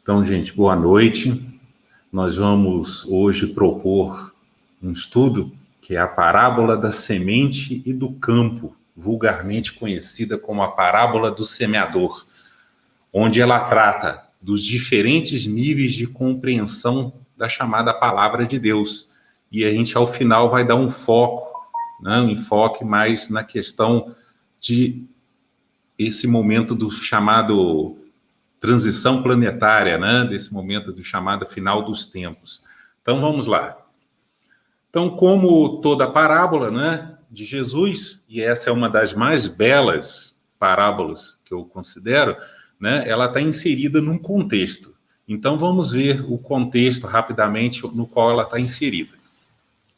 Então, gente, boa noite. Nós vamos hoje propor um estudo que é a parábola da semente e do campo, vulgarmente conhecida como a parábola do semeador, onde ela trata dos diferentes níveis de compreensão da chamada palavra de Deus. E a gente, ao final, vai dar um foco, né, um enfoque mais na questão de esse momento do chamado transição planetária, né, desse momento do chamado final dos tempos. Então, vamos lá. Então, como toda parábola, né, de Jesus, e essa é uma das mais belas parábolas que eu considero, né, ela está inserida num contexto. Então, vamos ver o contexto rapidamente no qual ela está inserida.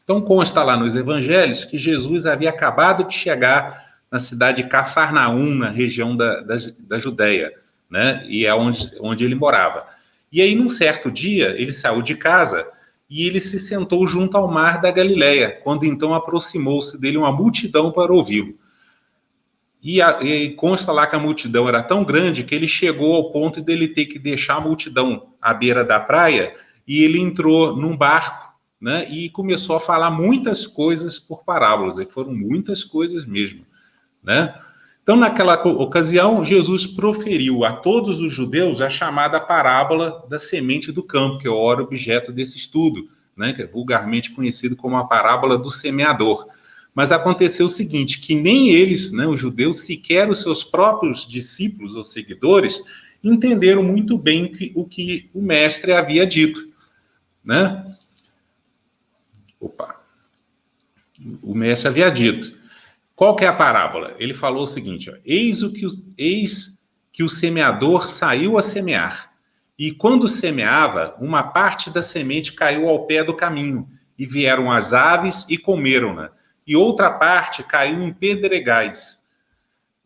Então, consta lá nos evangelhos que Jesus havia acabado de chegar na cidade de Cafarnaum, na região da Judéia, né? E é onde ele morava. E aí, num certo dia, ele saiu de casa e ele se sentou junto ao mar da Galileia, quando então aproximou-se dele uma multidão para ouvi-lo. E consta lá que a multidão era tão grande que ele chegou ao ponto dele ter que deixar a multidão à beira da praia e ele entrou num barco, né? E começou a falar muitas coisas por parábolas, e foram muitas coisas mesmo, né? Então, naquela ocasião, Jesus proferiu a todos os judeus a chamada parábola da semente do campo, que é o objeto desse estudo, né, que é vulgarmente conhecido como a parábola do semeador. Mas aconteceu o seguinte, que nem eles, né, os judeus, sequer os seus próprios discípulos ou seguidores, entenderam muito bem o que o mestre havia dito, né? O mestre havia dito. Qual que é a parábola? Ele falou o seguinte, ó, eis que o semeador saiu a semear, e quando semeava, uma parte da semente caiu ao pé do caminho, e vieram as aves e comeram-na, e outra parte caiu em pedregais,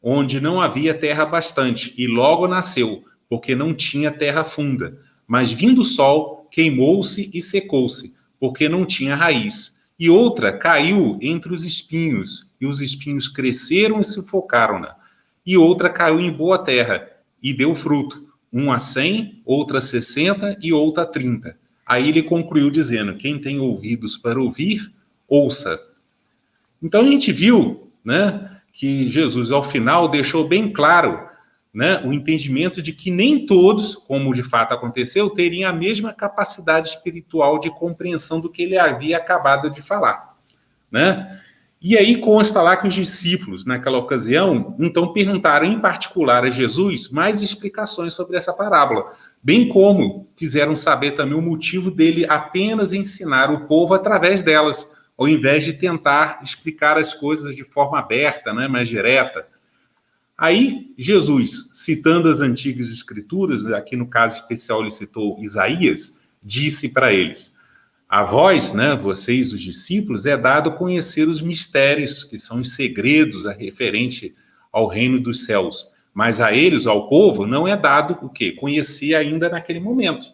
onde não havia terra bastante, e logo nasceu, porque não tinha terra funda. Mas vindo o sol, queimou-se e secou-se, porque não tinha raiz. E outra caiu entre os espinhos, e os espinhos cresceram e sufocaram-na. E outra caiu em boa terra, e deu fruto, uma a 100, outra a 60 e outra a 30. Aí ele concluiu dizendo, quem tem ouvidos para ouvir, ouça. Então a gente viu, né, que Jesus, ao final, deixou bem claro, né, o entendimento de que nem todos, como de fato aconteceu, teriam a mesma capacidade espiritual de compreensão do que ele havia acabado de falar, né? E aí consta lá que os discípulos, naquela ocasião, então perguntaram em particular a Jesus mais explicações sobre essa parábola, bem como quiseram saber também o motivo dele apenas ensinar o povo através delas, ao invés de tentar explicar as coisas de forma aberta, né, mais direta. Aí, Jesus, citando as antigas escrituras, aqui no caso especial ele citou Isaías, disse para eles, a vós, né, vocês, os discípulos, é dado conhecer os mistérios, que são os segredos referente ao reino dos céus, mas a eles, ao povo, não é dado o quê? Conhecer ainda naquele momento,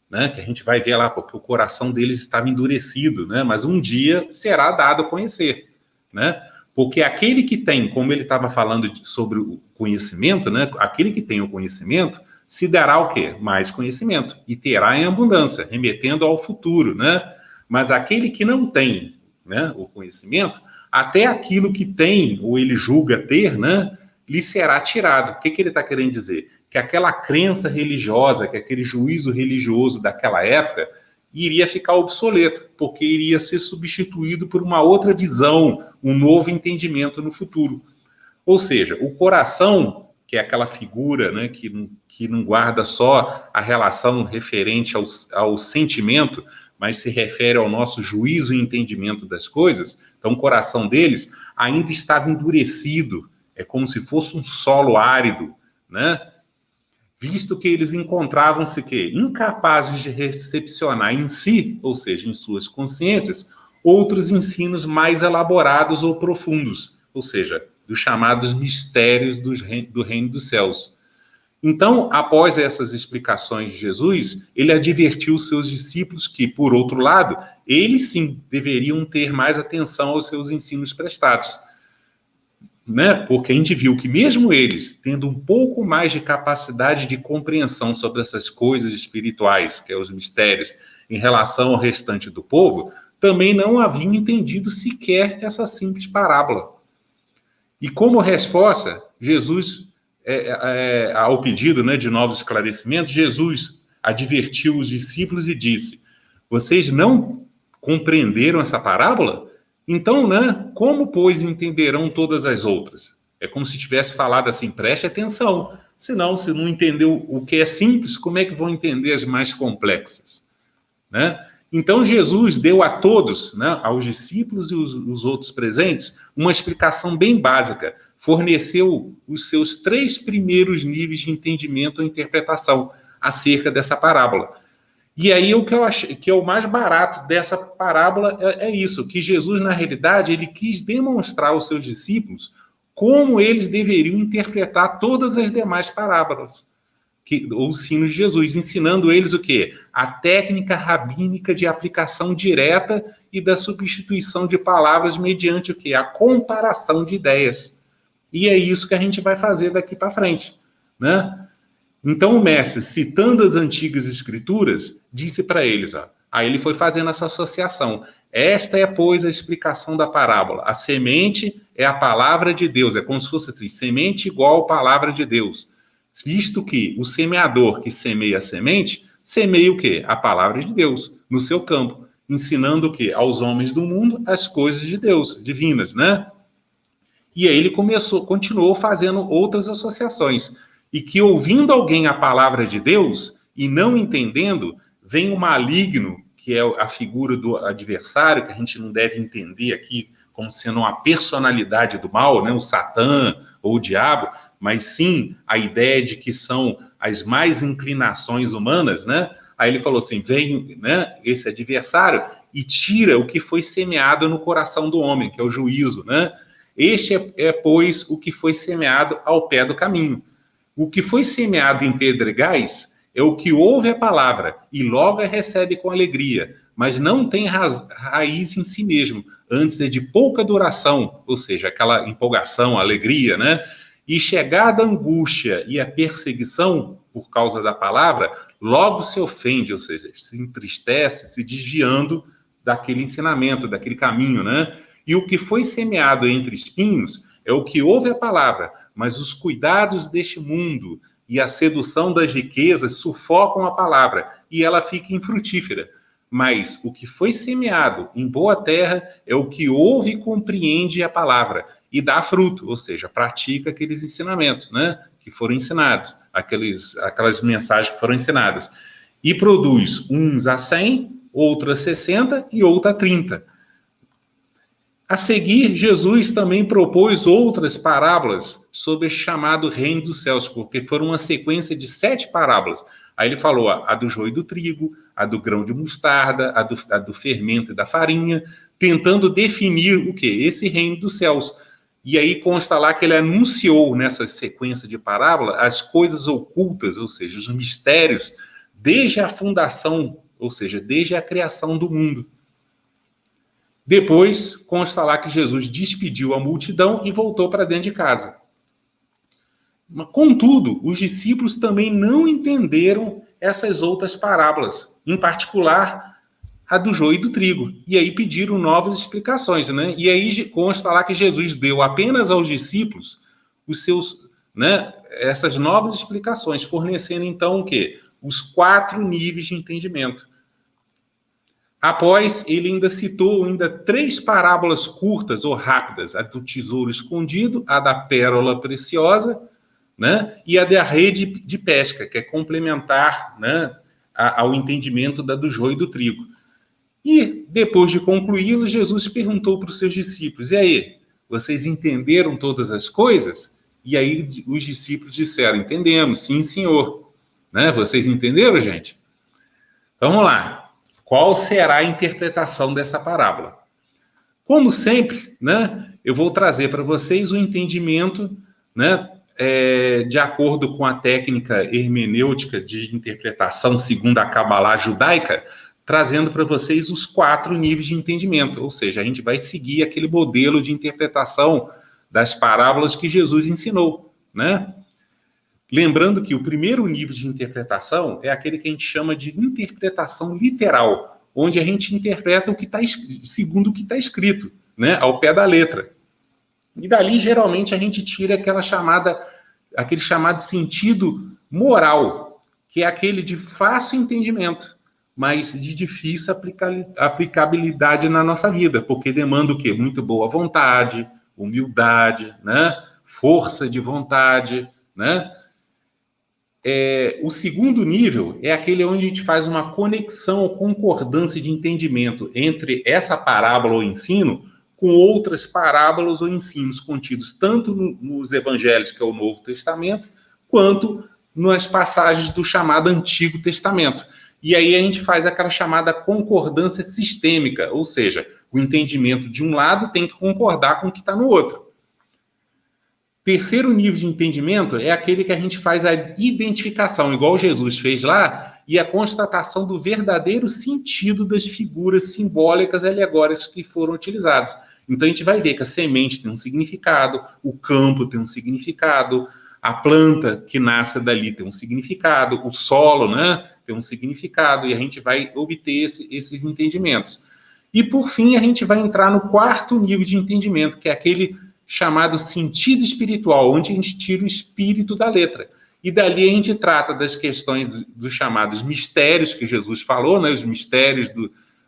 né, que a gente vai ver lá, porque o coração deles estava endurecido, né, mas um dia será dado a conhecer, né? Porque aquele que tem, como ele estava falando sobre o conhecimento, né? Aquele que tem o conhecimento se dará o quê? Mais conhecimento. E terá em abundância, remetendo ao futuro, né? Mas aquele que não tem, né, o conhecimento, até aquilo que tem, ou ele julga ter, né, lhe será tirado. O que ele está querendo dizer? Que aquela crença religiosa, que aquele juízo religioso daquela época, iria ficar obsoleto, porque iria ser substituído por uma outra visão, um novo entendimento no futuro. Ou seja, o coração, que é aquela figura, né, que não guarda só a relação referente ao sentimento, mas se refere ao nosso juízo e entendimento das coisas, então o coração deles ainda estava endurecido, é como se fosse um solo árido, né? Visto que eles encontravam-se incapazes de recepcionar em si, ou seja, em suas consciências, outros ensinos mais elaborados ou profundos, ou seja, dos chamados mistérios do reino dos céus. Então, após essas explicações de Jesus, ele advertiu os seus discípulos que, por outro lado, eles sim deveriam ter mais atenção aos seus ensinos prestados. né? Porque a gente viu que mesmo eles, tendo um pouco mais de capacidade de compreensão sobre essas coisas espirituais, que é os mistérios, em relação ao restante do povo, também não haviam entendido sequer essa simples parábola. E como resposta, Jesus, ao pedido, né, de novos esclarecimentos, Jesus advertiu os discípulos e disse: vocês não compreenderam essa parábola? Então, né, como, pois, entenderão todas as outras? É como se tivesse falado assim: preste atenção, senão, se não entendeu o que é simples, como é que vão entender as mais complexas? Né? Então, Jesus deu a todos, né, aos discípulos e os outros presentes, uma explicação bem básica. Forneceu os seus 3 primeiros níveis de entendimento ou interpretação acerca dessa parábola. E aí o que eu acho que é o mais barato dessa parábola é isso, que Jesus, na realidade, ele quis demonstrar aos seus discípulos como eles deveriam interpretar todas as demais parábolas, os sinos de Jesus, ensinando eles o quê? A técnica rabínica de aplicação direta e da substituição de palavras mediante o quê? A comparação de ideias. E é isso que a gente vai fazer daqui para frente, né? Então o mestre, citando as antigas escrituras, disse para eles, aí ele foi fazendo essa associação. Esta é, pois, a explicação da parábola. A semente é a palavra de Deus, é como se fosse assim, semente igual palavra de Deus. Visto que o semeador que semeia a semente, semeia o quê? A palavra de Deus no seu campo, ensinando o quê? Aos homens do mundo as coisas de Deus, divinas, né? E aí ele continuou fazendo outras associações. E que ouvindo alguém a palavra de Deus e não entendendo, vem o maligno, que é a figura do adversário, que a gente não deve entender aqui como sendo uma personalidade do mal, né? O Satã ou o diabo, mas sim a ideia de que são as mais inclinações humanas, né? Aí ele falou assim, vem, né, esse adversário e tira o que foi semeado no coração do homem, que é o juízo, né? Este pois, o que foi semeado ao pé do caminho. O que foi semeado em pedregais é o que ouve a palavra e logo a recebe com alegria, mas não tem raiz em si mesmo, antes é de pouca duração, ou seja, aquela empolgação, alegria, né? E chegada a angústia e a perseguição por causa da palavra, logo se ofende, ou seja, se entristece, se desviando daquele ensinamento, daquele caminho, né? E o que foi semeado entre espinhos é o que ouve a palavra, mas os cuidados deste mundo e a sedução das riquezas sufocam a palavra e ela fica infrutífera. Mas o que foi semeado em boa terra é o que ouve e compreende a palavra e dá fruto, ou seja, pratica aqueles ensinamentos, né, que foram ensinados, aquelas mensagens que foram ensinadas. E produz uns a 100, outros a 60 e outro a 30. A seguir, Jesus também propôs outras parábolas sobre o chamado reino dos céus, porque foram uma sequência de 7 parábolas. Aí ele falou a do joio e do trigo, a do grão de mostarda, a do fermento e da farinha, tentando definir o quê? Esse reino dos céus. E aí consta lá que ele anunciou nessa sequência de parábola as coisas ocultas, ou seja, os mistérios, desde a fundação, ou seja, desde a criação do mundo. Depois, consta lá que Jesus despediu a multidão e voltou para dentro de casa. Contudo, os discípulos também não entenderam essas outras parábolas, em particular a do joio e do trigo. E aí pediram novas explicações, né? E aí consta lá que Jesus deu apenas aos discípulos os seus, né, essas novas explicações, fornecendo então o quê? Os 4 níveis de entendimento. Após, ele ainda citou 3 parábolas curtas ou rápidas, a do tesouro escondido, a da pérola preciosa, né, e a da rede de pesca, que é complementar, né, ao entendimento do joio e do trigo. E, depois de concluí-lo, Jesus perguntou para os seus discípulos, e aí, vocês entenderam todas as coisas? E aí os discípulos disseram, entendemos, sim, senhor. Né? Vocês entenderam, gente? Então, vamos lá. Qual será a interpretação dessa parábola? Como sempre, né, eu vou trazer para vocês o entendimento, né, de acordo com a técnica hermenêutica de interpretação segundo a Cabalá judaica, trazendo para vocês os 4 níveis de entendimento, ou seja, a gente vai seguir aquele modelo de interpretação das parábolas que Jesus ensinou, né? Lembrando que o primeiro nível de interpretação é aquele que a gente chama de interpretação literal, onde a gente interpreta o que está segundo o que está escrito, né, ao pé da letra. E dali, geralmente, a gente tira aquele chamado sentido moral, que é aquele de fácil entendimento, mas de difícil aplicabilidade na nossa vida, porque demanda o quê? Muito boa vontade, humildade, né, força de vontade, né? O segundo nível é aquele onde a gente faz uma conexão ou concordância de entendimento entre essa parábola ou ensino com outras parábolas ou ensinos contidos tanto nos evangelhos, que é o Novo Testamento, quanto nas passagens do chamado Antigo Testamento. E aí a gente faz aquela chamada concordância sistêmica, ou seja, o entendimento de um lado tem que concordar com o que está no outro. Terceiro nível de entendimento é aquele que a gente faz a identificação, igual Jesus fez lá, e a constatação do verdadeiro sentido das figuras simbólicas e alegóricas que foram utilizadas. Então a gente vai ver que a semente tem um significado, o campo tem um significado, a planta que nasce dali tem um significado, o solo, né, tem um significado, e a gente vai obter esses entendimentos. E por fim a gente vai entrar no quarto nível de entendimento, que é aquele chamado sentido espiritual, onde a gente tira o espírito da letra. E dali a gente trata das questões dos chamados mistérios que Jesus falou, né, os mistérios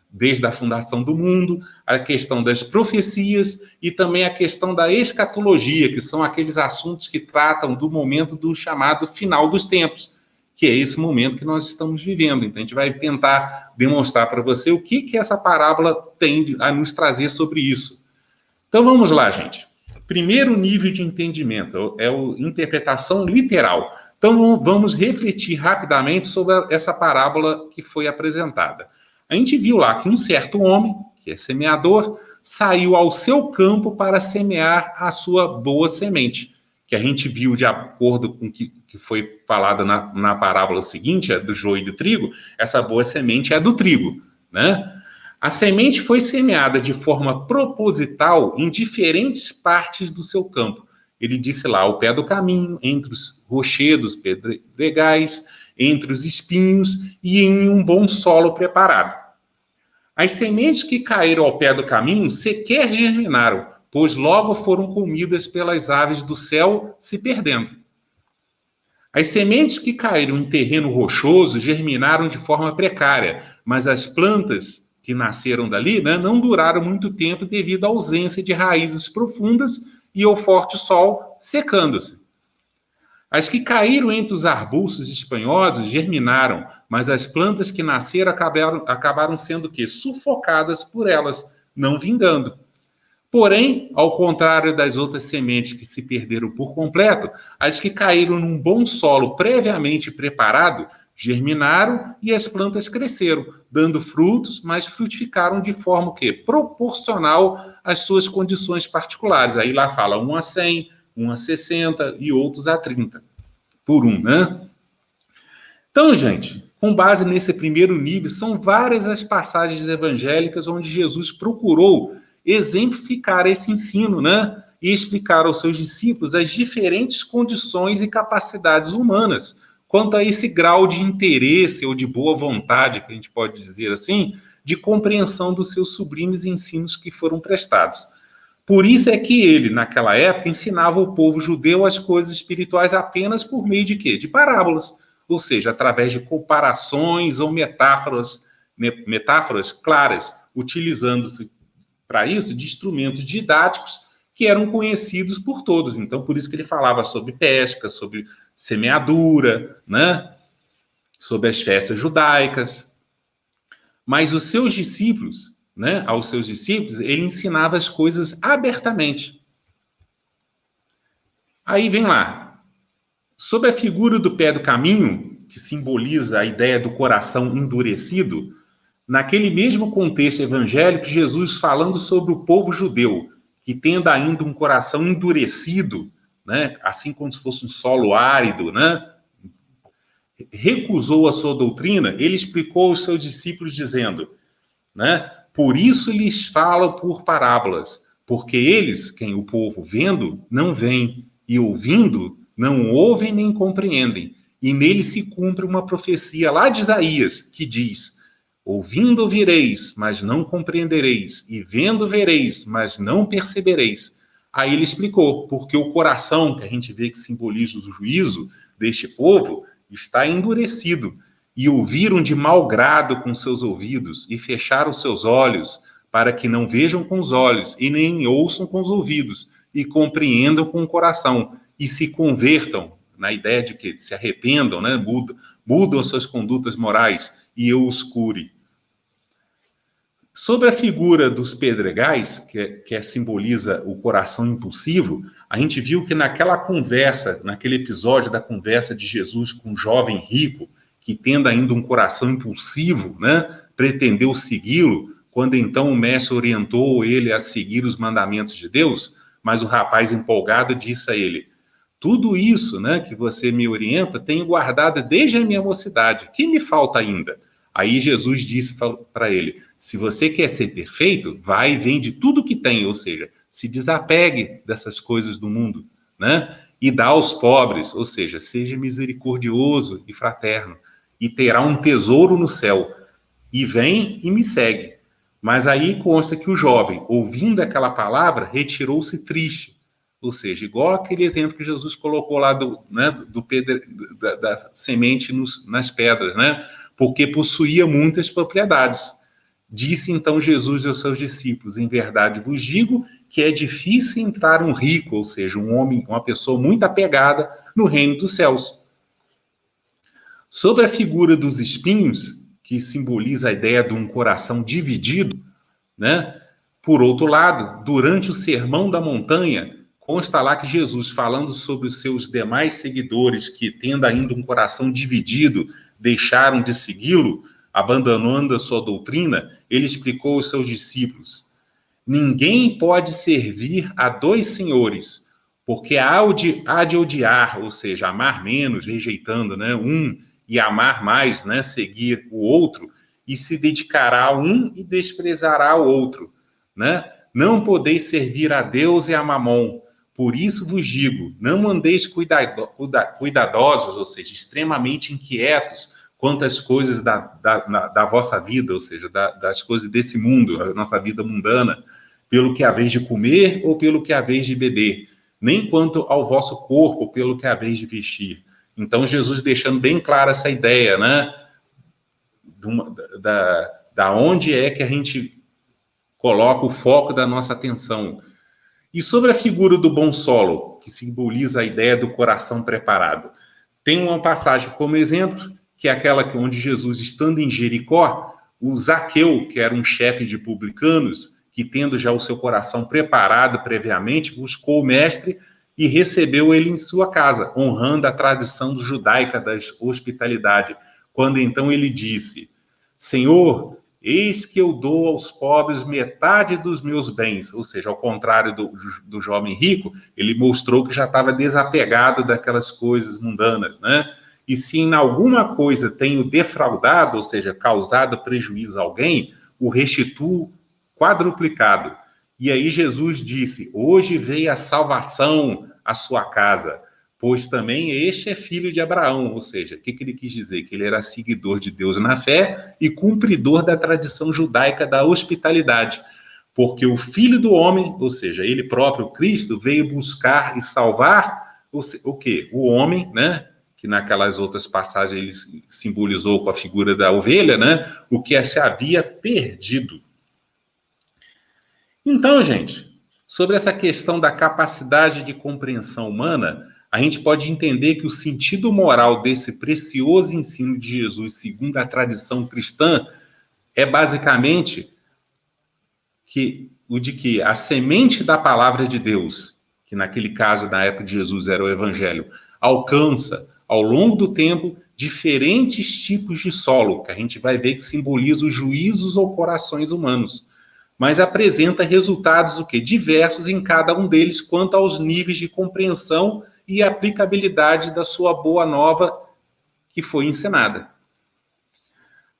desde a fundação do mundo, a questão das profecias e também a questão da escatologia, que são aqueles assuntos que tratam do momento do chamado final dos tempos, que é esse momento que nós estamos vivendo. Então a gente vai tentar demonstrar para você o que essa parábola tem a nos trazer sobre isso. Então vamos lá, gente. Primeiro nível de entendimento é a interpretação literal. Então, vamos refletir rapidamente sobre essa parábola que foi apresentada. A gente viu lá que um certo homem, que é semeador, saiu ao seu campo para semear a sua boa semente, que a gente viu de acordo com o que foi falado na parábola seguinte, do joio e do trigo, essa boa semente é a do trigo, né? A semente foi semeada de forma proposital em diferentes partes do seu campo. Ele disse lá, ao pé do caminho, entre os rochedos pedregais, entre os espinhos e em um bom solo preparado. As sementes que caíram ao pé do caminho sequer germinaram, pois logo foram comidas pelas aves do céu, se perdendo. As sementes que caíram em terreno rochoso germinaram de forma precária, mas as plantas que nasceram dali, né, não duraram muito tempo devido à ausência de raízes profundas e ao forte sol, secando-se. As que caíram entre os arbustos espanhosos germinaram, mas as plantas que nasceram acabaram sendo sufocadas por elas, não vingando. Porém, ao contrário das outras sementes que se perderam por completo, as que caíram num bom solo previamente preparado germinaram e as plantas cresceram, dando frutos, mas frutificaram de forma proporcional às suas condições particulares. Aí lá fala 1 a 100, 1 a 60 e outros a 30 por 1, né? Então, gente, com base nesse primeiro nível, são várias as passagens evangélicas onde Jesus procurou exemplificar esse ensino, né? E explicar aos seus discípulos as diferentes condições e capacidades humanas quanto a esse grau de interesse ou de boa vontade, que a gente pode dizer assim, de compreensão dos seus sublimes ensinos que foram prestados. Por isso é que ele, naquela época, ensinava o povo judeu as coisas espirituais apenas por meio de quê? De parábolas, ou seja, através de comparações ou metáforas claras, utilizando-se para isso de instrumentos didáticos que eram conhecidos por todos. Então, por isso que ele falava sobre pesca, sobre semeadura, né? Sobre as festas judaicas. Mas os seus discípulos, né? Aos seus discípulos, ele ensinava as coisas abertamente. Aí vem lá. Sob a figura do pé do caminho, que simboliza a ideia do coração endurecido, naquele mesmo contexto evangélico, Jesus falando sobre o povo judeu, que tendo ainda um coração endurecido, né, assim como se fosse um solo árido, né, recusou a sua doutrina, ele explicou aos seus discípulos dizendo, né, por isso lhes falo por parábolas, Porque eles, o povo, vendo, não veem, e ouvindo, não ouvem nem compreendem. E nele se cumpre uma profecia lá de Isaías, que diz: ouvindo ouvireis, mas não compreendereis, e vendo vereis, mas não percebereis. Aí ele explicou, porque o coração, que a gente vê que simboliza o juízo deste povo, está endurecido, e ouviram de mau grado com seus ouvidos, e fecharam seus olhos, para que não vejam com os olhos, e nem ouçam com os ouvidos, e compreendam com o coração, e se convertam, na ideia de que se arrependam, né? Mudam suas condutas morais, e eu os cure. Sobre a figura dos pedregais, que simboliza o coração impulsivo, a gente viu que naquela conversa, naquele episódio da conversa de Jesus com o jovem rico, que tendo ainda um coração impulsivo, né, pretendeu segui-lo, quando então o mestre orientou ele a seguir os mandamentos de Deus, mas o rapaz empolgado disse a ele: tudo isso, né, que você me orienta, tenho guardado desde a minha mocidade, que me falta ainda? Aí Jesus disse para ele: se você quer ser perfeito, vai e vende tudo que tem, ou seja, se desapegue dessas coisas do mundo, né? E dá aos pobres, ou seja, seja misericordioso e fraterno, e terá um tesouro no céu. E vem e me segue. Mas aí consta que o jovem, ouvindo aquela palavra, retirou-se triste. Ou seja, igual aquele exemplo que Jesus colocou lá da semente nas pedras, né? Porque possuía muitas propriedades. Disse então Jesus aos seus discípulos: em verdade vos digo que é difícil entrar um rico, ou seja, um homem, uma pessoa muito apegada, no reino dos céus. Sobre a figura dos espinhos, que simboliza a ideia de um coração dividido, né? Por outro lado, durante o Sermão da Montanha, consta lá que Jesus, falando sobre os seus demais seguidores que, tendo ainda um coração dividido, deixaram de segui-lo, abandonando a sua doutrina, ele explicou aos seus discípulos: ninguém pode servir a dois senhores, porque há de odiar, ou seja, amar menos, rejeitando, né, um, e amar mais, né, seguir o outro, e se dedicará a um e desprezará o outro, né? Não podeis servir a Deus e a Mamon. Por isso vos digo, não andeis cuidadosos, ou seja, extremamente inquietos quanto às coisas da vossa vida, ou seja, das coisas desse mundo, a nossa vida mundana, pelo que haveis de comer ou pelo que haveis de beber, nem quanto ao vosso corpo, pelo que haveis de vestir. Então, Jesus deixando bem clara essa ideia, né? Da onde é que a gente coloca o foco da nossa atenção. E sobre a figura do bom solo, que simboliza a ideia do coração preparado. Tem uma passagem como exemplo, que é aquela onde Jesus, estando em Jericó, o Zaqueu, que era um chefe de publicanos, que tendo já o seu coração preparado previamente, buscou o mestre e recebeu ele em sua casa, honrando a tradição judaica da hospitalidade. Quando então ele disse: Senhor, eis que eu dou aos pobres metade dos meus bens. Ou seja, ao contrário do jovem rico, ele mostrou que já estava desapegado daquelas coisas mundanas, né? E se em alguma coisa tenho defraudado, ou seja, causado prejuízo a alguém, o restituo quadruplicado. E aí Jesus disse: hoje veio a salvação à sua casa, pois também este é filho de Abraão. Ou seja, o que ele quis dizer? Que ele era seguidor de Deus na fé e cumpridor da tradição judaica da hospitalidade. Porque o Filho do Homem, ou seja, ele próprio, Cristo, veio buscar e salvar o quê? O homem, né? Que naquelas outras passagens ele simbolizou com a figura da ovelha, né? O que se havia perdido. Então, gente, sobre essa questão da capacidade de compreensão humana, a gente pode entender que o sentido moral desse precioso ensino de Jesus, segundo a tradição cristã, é basicamente o de que a semente da palavra de Deus, que naquele caso, na época de Jesus, era o Evangelho, alcança, ao longo do tempo, diferentes tipos de solo, que a gente vai ver que simboliza os juízos ou corações humanos, mas apresenta resultados diversos em cada um deles quanto aos níveis de compreensão e aplicabilidade da sua boa nova que foi ensinada.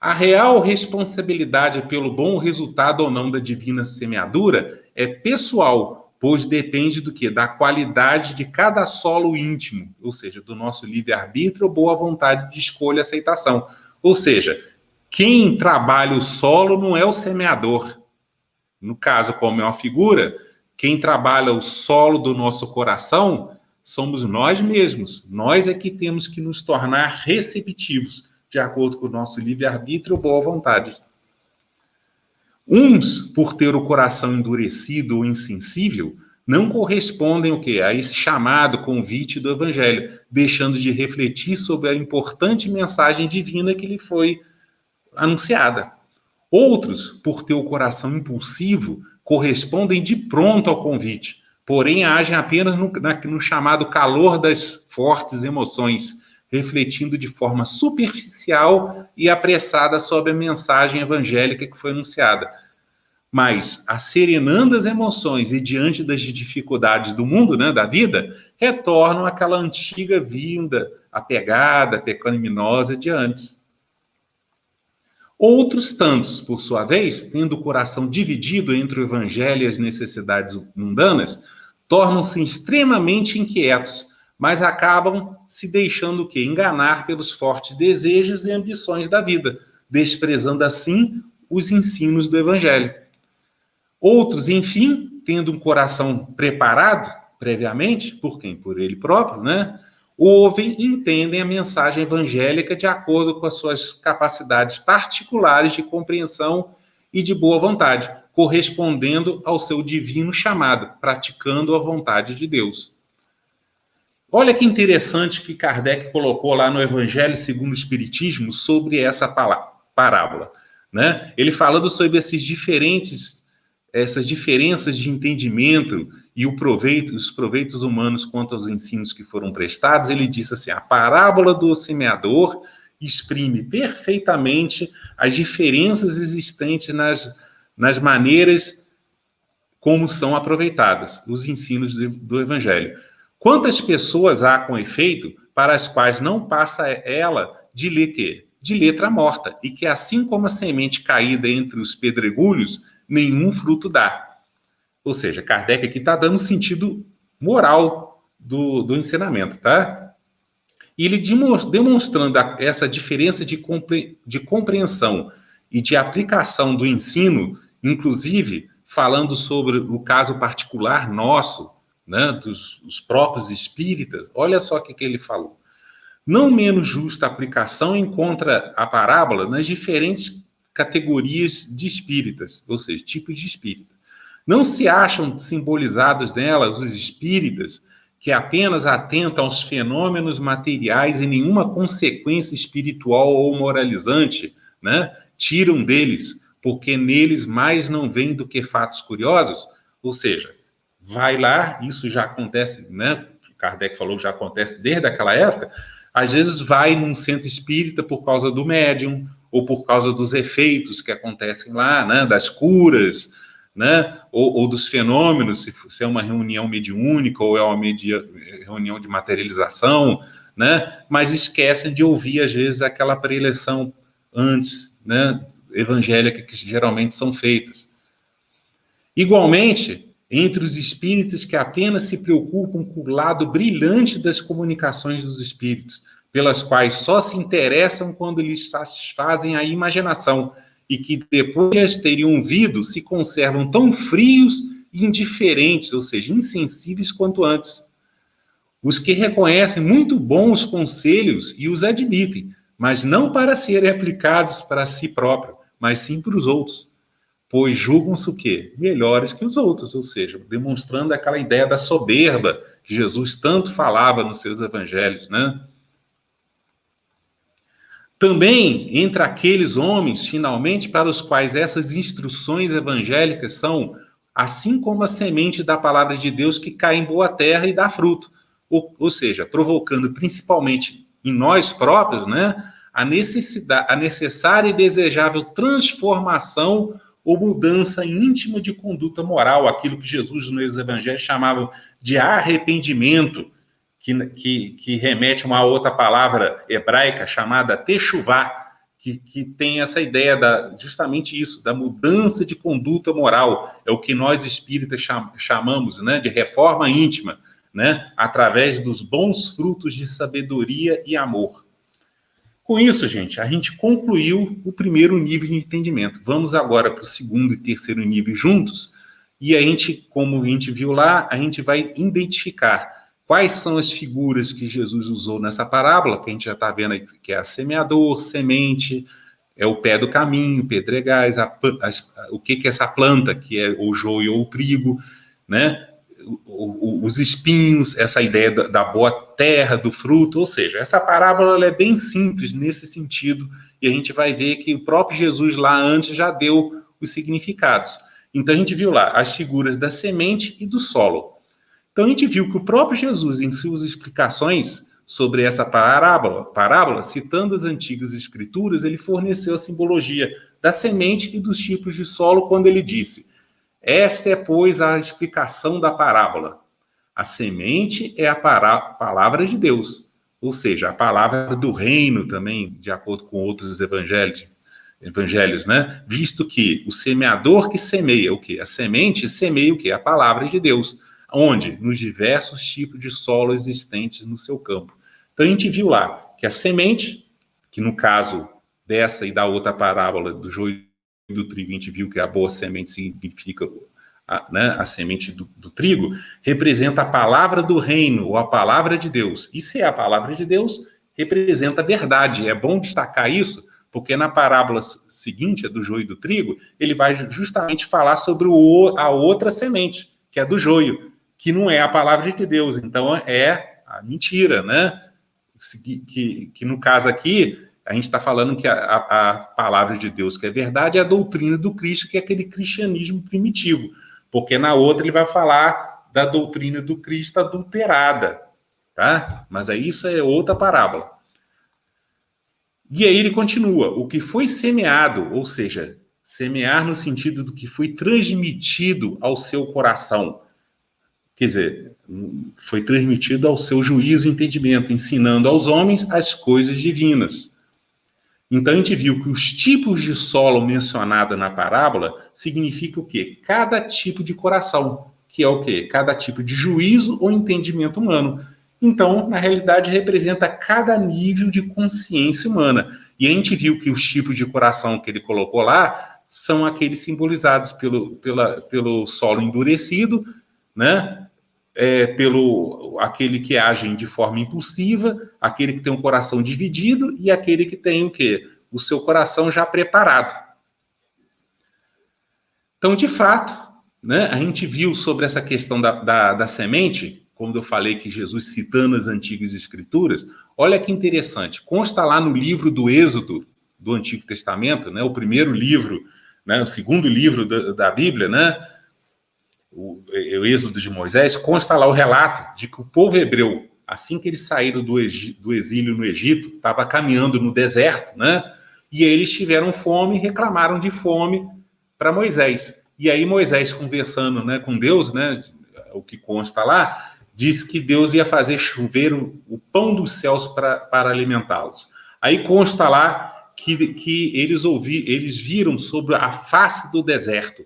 A real responsabilidade pelo bom resultado ou não da divina semeadura é pessoal, pois depende do quê? Da qualidade de cada solo íntimo, ou seja, do nosso livre-arbítrio, boa vontade de escolha e aceitação. Ou seja, quem trabalha o solo não é o semeador. No caso, como é uma figura, quem trabalha o solo do nosso coração somos nós mesmos. Nós é que temos que nos tornar receptivos, de acordo com o nosso livre-arbítrio, boa vontade. Uns, por ter o coração endurecido ou insensível, não correspondem o quê? A esse chamado convite do Evangelho, deixando de refletir sobre a importante mensagem divina que lhe foi anunciada. Outros, por ter o coração impulsivo, correspondem de pronto ao convite, porém agem apenas no chamado calor das fortes emoções, refletindo de forma superficial e apressada sobre a mensagem evangélica que foi anunciada. Mas, asserenando as emoções e diante das dificuldades do mundo, né, da vida, retornam àquela antiga vida apegada, pecaminosa de antes. Outros tantos, por sua vez, tendo o coração dividido entre o evangelho e as necessidades mundanas, tornam-se extremamente inquietos, mas acabam se deixando o quê? Enganar pelos fortes desejos e ambições da vida, desprezando assim os ensinos do evangelho. Outros, enfim, tendo um coração preparado previamente, por quem? Por ele próprio, né? Ouvem e entendem a mensagem evangélica de acordo com as suas capacidades particulares de compreensão e de boa vontade, correspondendo ao seu divino chamado, praticando a vontade de Deus. Olha que interessante que Kardec colocou lá no Evangelho segundo o Espiritismo sobre essa parábola, né? Ele falando sobre essas diferenças de entendimento e os proveitos humanos quanto aos ensinos que foram prestados, ele disse assim, a parábola do semeador exprime perfeitamente as diferenças existentes nas maneiras como são aproveitadas os ensinos do Evangelho. Quantas pessoas há com efeito para as quais não passa ela de letra morta, e que assim como a semente caída entre os pedregulhos, nenhum fruto dá. Ou seja, Kardec aqui está dando sentido moral do ensinamento, tá? E ele demonstrando essa diferença de compreensão e de aplicação do ensino, inclusive falando sobre o caso particular nosso, né, dos próprios espíritas, olha só o que ele falou. Não menos justa aplicação encontra a parábola nas diferentes categorias de espíritas, ou seja, tipos de espírita. Não se acham simbolizados nelas os espíritas que apenas atentam aos fenômenos materiais e nenhuma consequência espiritual ou moralizante, né, tiram deles, porque neles mais não vêm do que fatos curiosos? Ou seja, vai lá, isso já acontece, né? Kardec falou que já acontece desde aquela época, às vezes vai num centro espírita por causa do médium, ou por causa dos efeitos que acontecem lá, né? Das curas, né? Ou dos fenômenos, se é uma reunião mediúnica ou é uma reunião de materialização, né? Mas esquecem de ouvir, às vezes, aquela preleção antes, né? Evangélica que geralmente são feitas. Igualmente, entre os espíritos que apenas se preocupam com o lado brilhante das comunicações dos espíritos, pelas quais só se interessam quando lhes satisfazem a imaginação, e que depois de as terem ouvido, se conservam tão frios e indiferentes, ou seja, insensíveis quanto antes. Os que reconhecem muito bons conselhos e os admitem, mas não para serem aplicados para si próprio, mas sim para os outros. Pois julgam-se o quê? Melhores que os outros, ou seja, demonstrando aquela ideia da soberba que Jesus tanto falava nos seus evangelhos, né? Também entre aqueles homens, finalmente, para os quais essas instruções evangélicas são, assim como a semente da palavra de Deus que cai em boa terra e dá fruto, ou seja, provocando principalmente em nós próprios, né, a necessária e desejável transformação ou mudança íntima de conduta moral, aquilo que Jesus nos evangelhos chamava de arrependimento, que remete a uma outra palavra hebraica chamada techuvá, que tem essa ideia justamente isso, da mudança de conduta moral. É o que nós espíritas chamamos, né, de reforma íntima, né, através dos bons frutos de sabedoria e amor. Com isso, gente, a gente concluiu o primeiro nível de entendimento. Vamos agora para o segundo e terceiro nível juntos, e a gente, como a gente viu lá, a gente vai identificar quais são as figuras que Jesus usou nessa parábola, que a gente já está vendo aí, que é a semeador, semente, é o pé do caminho, pedregais, o que é essa planta, que é o joio ou o trigo, né? Os espinhos, essa ideia da boa terra, do fruto, ou seja, essa parábola ela é bem simples nesse sentido, e a gente vai ver que o próprio Jesus lá antes já deu os significados. Então a gente viu lá as figuras da semente e do solo. Então a gente viu que o próprio Jesus, em suas explicações sobre essa parábola, citando as antigas escrituras, ele forneceu a simbologia da semente e dos tipos de solo quando ele disse: esta é, pois, a explicação da parábola. A semente é a palavra de Deus, ou seja, a palavra do reino também, de acordo com outros evangelhos, né? Visto que o semeador que semeia o quê? A semente semeia o quê? A palavra de Deus. Onde? Nos diversos tipos de solo existentes no seu campo. Então a gente viu lá que a semente, que no caso dessa e da outra parábola do joio e do trigo, a gente viu que a boa semente significa a semente do trigo, representa a palavra do reino, ou a palavra de Deus. E se é a palavra de Deus, representa a verdade. É bom destacar isso, porque na parábola seguinte, a do joio e do trigo, ele vai justamente falar sobre a outra semente, que é do joio, que não é a palavra de Deus. Então é a mentira, né? Que no caso aqui, a gente está falando que a palavra de Deus, que é verdade, é a doutrina do Cristo, que é aquele cristianismo primitivo. Porque na outra ele vai falar da doutrina do Cristo adulterada, tá? Mas aí isso é outra parábola. E aí ele continua: o que foi semeado, ou seja, semear no sentido do que foi transmitido ao seu coração. Quer dizer, foi transmitido ao seu juízo e entendimento, ensinando aos homens as coisas divinas. Então a gente viu que os tipos de solo mencionados na parábola significa o quê? Cada tipo de coração, que é o quê? Cada tipo de juízo ou entendimento humano. Então, na realidade, representa cada nível de consciência humana. E a gente viu que os tipos de coração que ele colocou lá são aqueles simbolizados pelo solo endurecido, né? Pelo aquele que age de forma impulsiva, aquele que tem um coração dividido e aquele que tem o quê? O seu coração já preparado. Então, de fato, né, a gente viu sobre essa questão da semente, quando eu falei que Jesus citando as antigas escrituras, olha que interessante, consta lá no livro do Êxodo, do Antigo Testamento, né, o primeiro livro, né, o segundo livro da Bíblia, né, o Êxodo de Moisés, consta lá o relato de que o povo hebreu, assim que eles saíram do exílio no Egito, estava caminhando no deserto, né? E aí eles tiveram fome e reclamaram de fome para Moisés. E aí Moisés, conversando, né, com Deus, né, o que consta lá, disse que Deus ia fazer chover o pão dos céus para alimentá-los. Aí consta lá que eles viram sobre a face do deserto.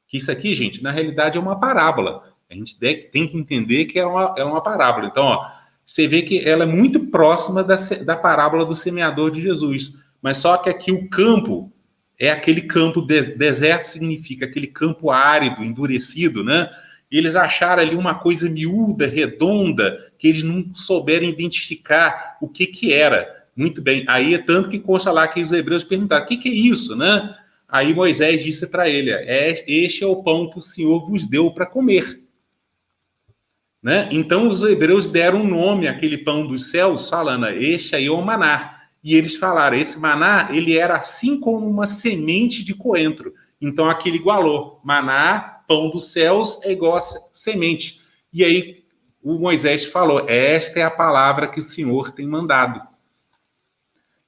Que isso aqui, gente, na realidade é uma parábola. A gente tem que entender que é uma parábola. Então, ó, você vê que ela é muito próxima da parábola do semeador de Jesus. Mas só que aqui o campo é aquele campo, deserto significa aquele campo árido, endurecido, né? E eles acharam ali uma coisa miúda, redonda, que eles não souberam identificar o que era. Muito bem. Aí é tanto que consta lá que os hebreus perguntaram: o que é isso, né? Aí Moisés disse para ele: este é o pão que o Senhor vos deu para comer. Né? Então os hebreus deram um nome àquele pão dos céus, falando: este aí é o maná. E eles falaram: esse maná, ele era assim como uma semente de coentro. Então aquilo igualou. Maná, pão dos céus, é igual a semente. E aí o Moisés falou: esta é a palavra que o Senhor tem mandado.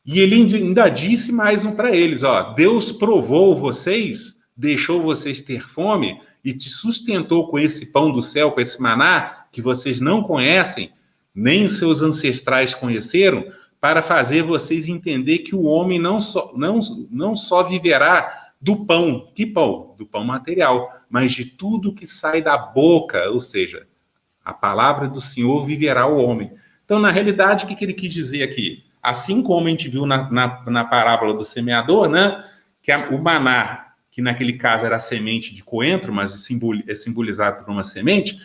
E ele ainda disse mais um para eles: ó, Deus provou vocês, deixou vocês ter fome e te sustentou com esse pão do céu, com esse maná, que vocês não conhecem, nem os seus ancestrais conheceram, para fazer vocês entender que o homem não só viverá do pão. Que pão? Do pão material, mas de tudo que sai da boca, ou seja, a palavra do Senhor viverá o homem. Então, na realidade, o que ele quis dizer aqui? Assim como a gente viu na parábola do semeador, né? Que o maná, que naquele caso era a semente de coentro, mas é simbolizado por uma semente,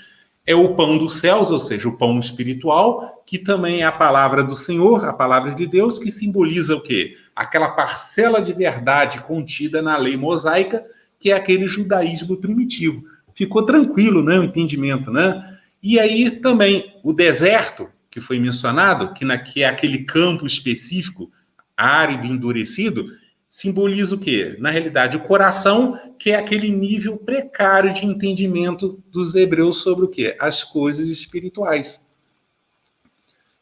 é o pão dos céus, ou seja, o pão espiritual, que também é a palavra do Senhor, a palavra de Deus, que simboliza o quê? Aquela parcela de verdade contida na lei mosaica, que é aquele judaísmo primitivo. Ficou tranquilo, né, o entendimento, né? E aí também o deserto, que foi mencionado, que é aquele campo específico, árido, endurecido, simboliza o quê? Na realidade, o coração, que é aquele nível precário de entendimento dos hebreus sobre o quê? As coisas espirituais.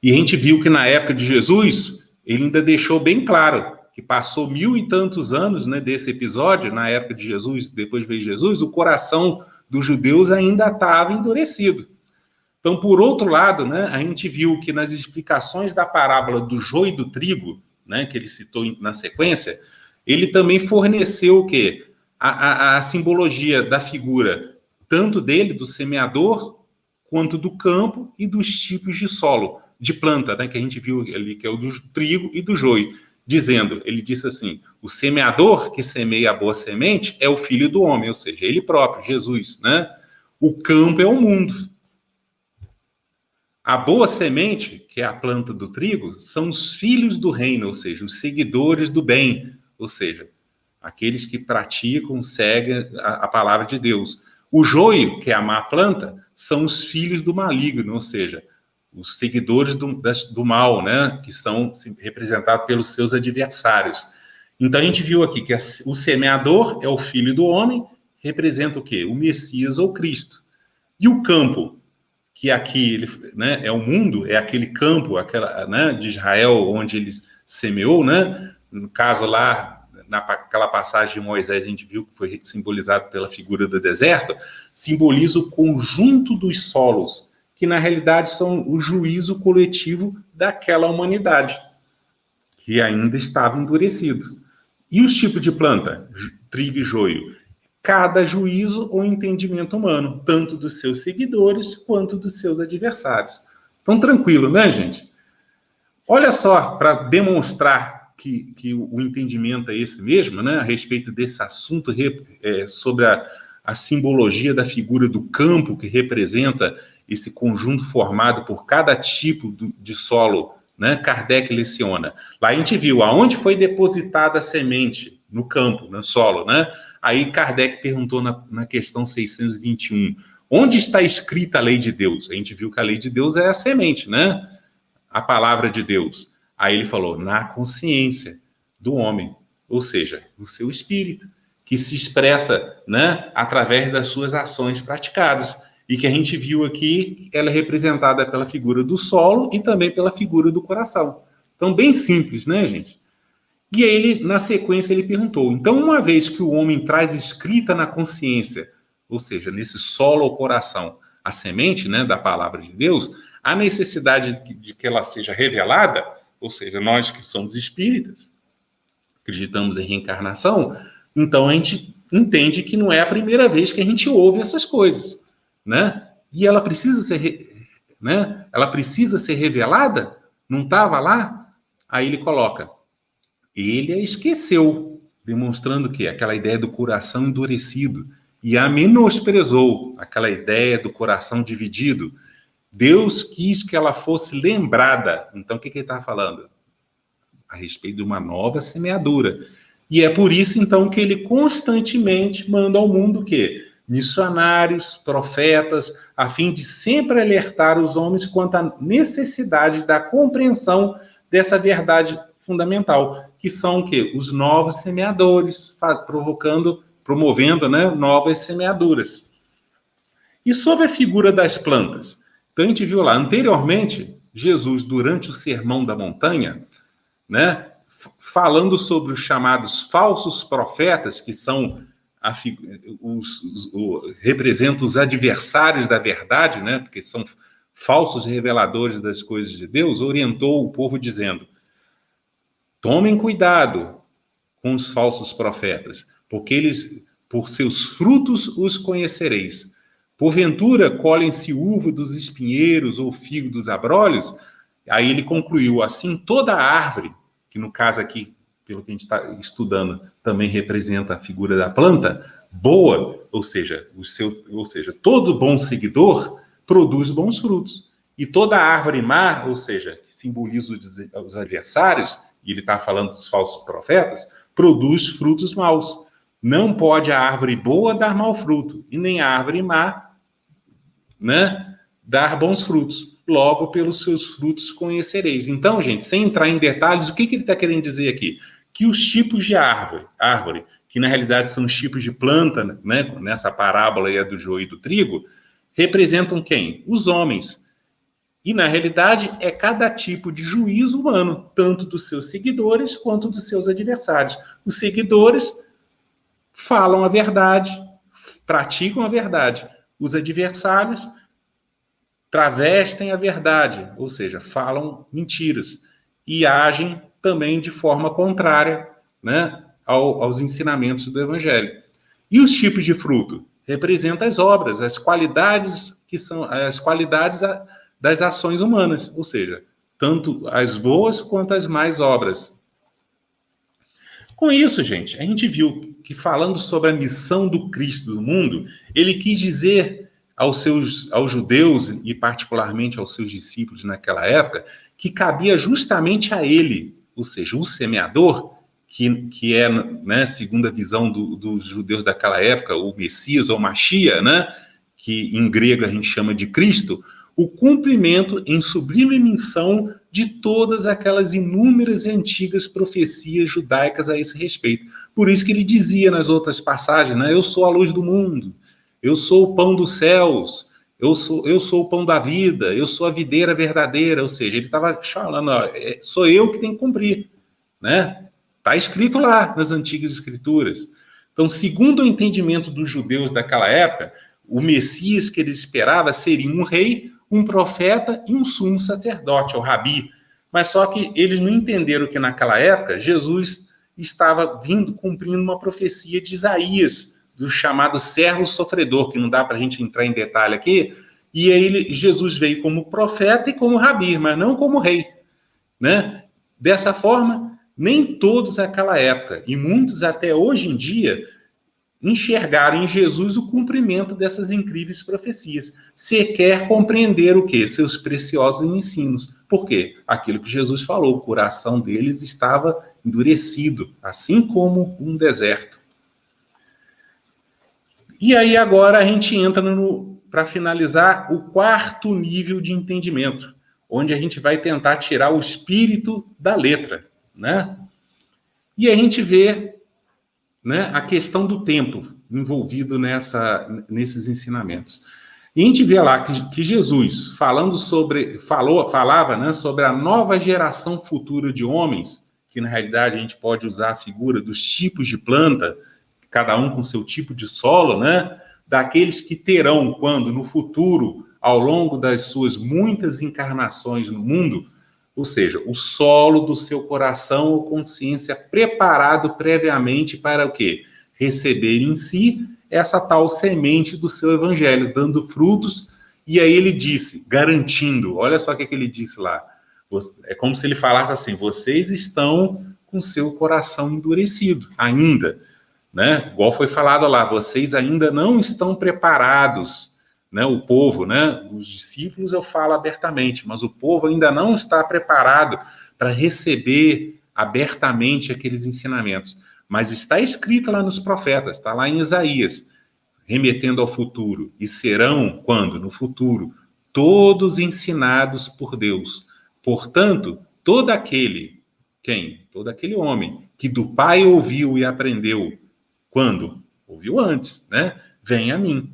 E a gente viu que na época de Jesus, ele ainda deixou bem claro que passou 1000 e tantos anos, né, desse episódio, na época de Jesus, depois veio Jesus, o coração dos judeus ainda estava endurecido. Então, por outro lado, né, a gente viu que nas explicações da parábola do joio e do trigo, né, que ele citou na sequência, ele também forneceu o quê? A simbologia da figura, tanto dele, do semeador, quanto do campo e dos tipos de solo, de planta, né, que a gente viu ali, que é o do trigo e do joio, dizendo, ele disse assim, o semeador que semeia a boa semente é o filho do homem, ou seja, ele próprio, Jesus, né? O campo é o mundo. A boa semente, que é a planta do trigo, são os filhos do reino, ou seja, os seguidores do bem, ou seja, aqueles que praticam, seguem a palavra de Deus. O joio, que é a má planta, são os filhos do maligno, ou seja, os seguidores do mal, né, que são representados pelos seus adversários. Então a gente viu aqui que o semeador é o filho do homem, representa o quê? O Messias ou Cristo. E o campo, que aqui, né, é o mundo, é aquele campo, né, de Israel, onde ele semeou, né? No caso lá, naquela passagem de Moisés, a gente viu que foi simbolizado pela figura do deserto, simboliza o conjunto dos solos, que na realidade são o juízo coletivo daquela humanidade, que ainda estava endurecido. E os tipos de planta, trigo e joio? Cada juízo ou entendimento humano, tanto dos seus seguidores quanto dos seus adversários. Então, tranquilo, né, gente? Olha só, para demonstrar que o entendimento é esse mesmo, né, a respeito desse assunto sobre a simbologia da figura do campo, que representa esse conjunto formado por cada tipo de solo, né, Kardec leciona. Lá a gente viu aonde foi depositada a semente, no campo, no solo, né? Aí Kardec perguntou na questão 621, onde está escrita a lei de Deus? A gente viu que a lei de Deus é a semente, né? A palavra de Deus. Aí ele falou, na consciência do homem, ou seja, no seu espírito, que se expressa, né, através das suas ações praticadas. E que a gente viu aqui, ela é representada pela figura do solo e também pela figura do coração. Então, bem simples, né, gente? E aí, ele, na sequência, ele perguntou, então, uma vez que o homem traz escrita na consciência, ou seja, nesse solo ou coração, a semente, né, da palavra de Deus, a necessidade de que ela seja revelada, ou seja, nós que somos espíritas, acreditamos em reencarnação, então a gente entende que não é a primeira vez que a gente ouve essas coisas, né? E ela precisa ser, né? Ela precisa ser revelada? Não estava lá? Aí ele coloca, ele a esqueceu, demonstrando que aquela ideia do coração endurecido, e a menosprezou, aquela ideia do coração dividido. Deus quis que ela fosse lembrada. Então, o que ele está falando? A respeito de uma nova semeadura. E é por isso, então, que ele constantemente manda ao mundo o quê? Missionários, profetas, a fim de sempre alertar os homens quanto à necessidade da compreensão dessa verdade fundamental, que são o quê? Os novos semeadores, promovendo, né, novas semeaduras. E sobre a figura das plantas? Então, a gente viu lá, anteriormente, Jesus, durante o Sermão da Montanha, né, falando sobre os chamados falsos profetas, que são representam os adversários da verdade, né, porque são falsos reveladores das coisas de Deus, orientou o povo dizendo, tomem cuidado com os falsos profetas, porque por seus frutos os conhecereis. Porventura colhem-se uva dos espinheiros ou figo dos abrolhos? Aí ele concluiu, assim toda árvore, que no caso aqui, pelo que a gente está estudando, também representa a figura da planta, boa, ou seja, todo bom seguidor produz bons frutos. E toda árvore má, ou seja, que simboliza os adversários, e ele está falando dos falsos profetas, produz frutos maus. Não pode a árvore boa dar mau fruto, e nem a árvore má, né, dar bons frutos. Logo, pelos seus frutos conhecereis. Então, gente, sem entrar em detalhes, o que ele está querendo dizer aqui? Que os tipos de árvore, que na realidade são os tipos de planta, né, nessa parábola aí do joio e do trigo, representam quem? Os homens. E, na realidade, é cada tipo de juízo humano, tanto dos seus seguidores quanto dos seus adversários. Os seguidores falam a verdade, praticam a verdade. Os adversários travestem a verdade, ou seja, falam mentiras e agem também de forma contrária, né, aos ensinamentos do Evangelho. E os tipos de fruto? Representam as obras, as qualidades que são as qualidades das ações humanas, ou seja, tanto as boas quanto as más obras. Com isso, gente, a gente viu que falando sobre a missão do Cristo do mundo, ele quis dizer aos judeus e particularmente aos seus discípulos naquela época, que cabia justamente a ele, ou seja, o semeador, que é, né, segundo a visão dos judeus daquela época, o Messias ou Machia, né, que em grego a gente chama de Cristo, o cumprimento em sublime missão de todas aquelas inúmeras e antigas profecias judaicas a esse respeito. Por isso que ele dizia nas outras passagens, né, eu sou a luz do mundo, eu sou o pão dos céus, eu sou o pão da vida, eu sou a videira verdadeira, ou seja, ele estava falando, ó, sou eu que tenho que cumprir, né? Está escrito lá nas antigas escrituras. Então, segundo o entendimento dos judeus daquela época, o Messias que eles esperavam seria um rei, um profeta e um sumo sacerdote, o rabi. Mas só que eles não entenderam que naquela época Jesus estava cumprindo uma profecia de Isaías, do chamado servo sofredor, que não dá para a gente entrar em detalhe aqui, e aí Jesus veio como profeta e como rabi, mas não como rei, né? Dessa forma, nem todos naquela época, e muitos até hoje em dia, enxergaram em Jesus o cumprimento dessas incríveis profecias, sequer compreender o quê? Seus preciosos ensinos. Por quê? Aquilo que Jesus falou, o coração deles estava endurecido, assim como um deserto. E aí agora a gente entra para finalizar o quarto nível de entendimento, onde a gente vai tentar tirar o espírito da letra, né? E a gente vê, né, a questão do tempo envolvido nesses ensinamentos. E a gente vê lá que Jesus, falava, né, sobre a nova geração futura de homens, que na realidade a gente pode usar a figura dos tipos de planta, cada um com seu tipo de solo, né? Daqueles que terão, quando no futuro, ao longo das suas muitas encarnações no mundo, ou seja, o solo do seu coração ou consciência preparado previamente para o quê? Receber em si essa tal semente do seu evangelho, dando frutos. E aí ele disse, garantindo, olha só o que ele disse lá, é como se ele falasse assim, vocês estão com seu coração endurecido ainda, né? Igual foi falado lá, vocês ainda não estão preparados, né? O povo, né? Os discípulos eu falo abertamente, mas o povo ainda não está preparado para receber abertamente aqueles ensinamentos. Mas está escrito lá nos profetas, está lá em Isaías, remetendo ao futuro. E serão, quando? No futuro, todos ensinados por Deus. Portanto, todo aquele homem que do Pai ouviu e aprendeu, quando? Ouviu antes, né? Vem a mim.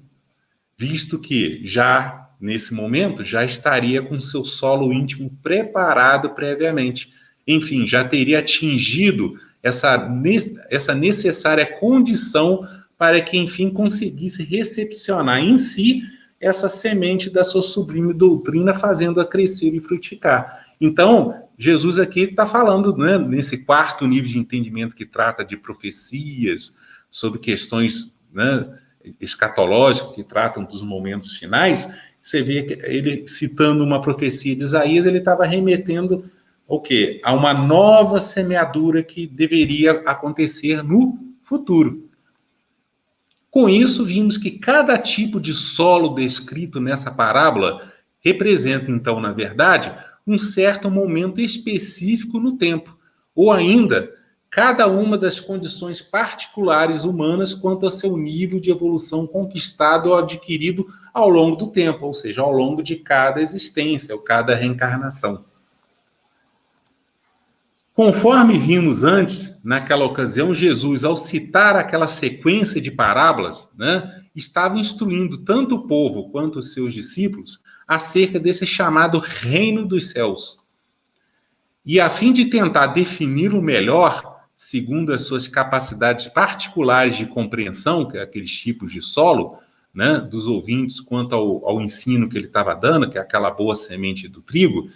Visto que já, nesse momento, já estaria com seu solo íntimo preparado previamente. Enfim, já teria atingido essa necessária condição para que, enfim, conseguisse recepcionar em si essa semente da sua sublime doutrina, fazendo-a crescer e frutificar. Então, Jesus aqui está falando, né, nesse quarto nível de entendimento que trata de profecias, sobre questões, né, escatológicas, que tratam dos momentos finais. Você vê que ele, citando uma profecia de Isaías, ele estava remetendo o quê? A uma nova semeadura que deveria acontecer no futuro. Com isso, vimos que cada tipo de solo descrito nessa parábola representa, então, na verdade, um certo momento específico no tempo, ou ainda, cada uma das condições particulares humanas quanto ao seu nível de evolução conquistado ou adquirido ao longo do tempo, ou seja, ao longo de cada existência, ou cada reencarnação. Conforme vimos antes, naquela ocasião, Jesus, ao citar aquela sequência de parábolas, né, estava instruindo tanto o povo quanto os seus discípulos acerca desse chamado reino dos céus. E a fim de tentar defini-lo melhor, segundo as suas capacidades particulares de compreensão, que é aqueles tipos de solo, né, dos ouvintes, quanto ao ensino que ele estava dando, que é aquela boa semente do trigo,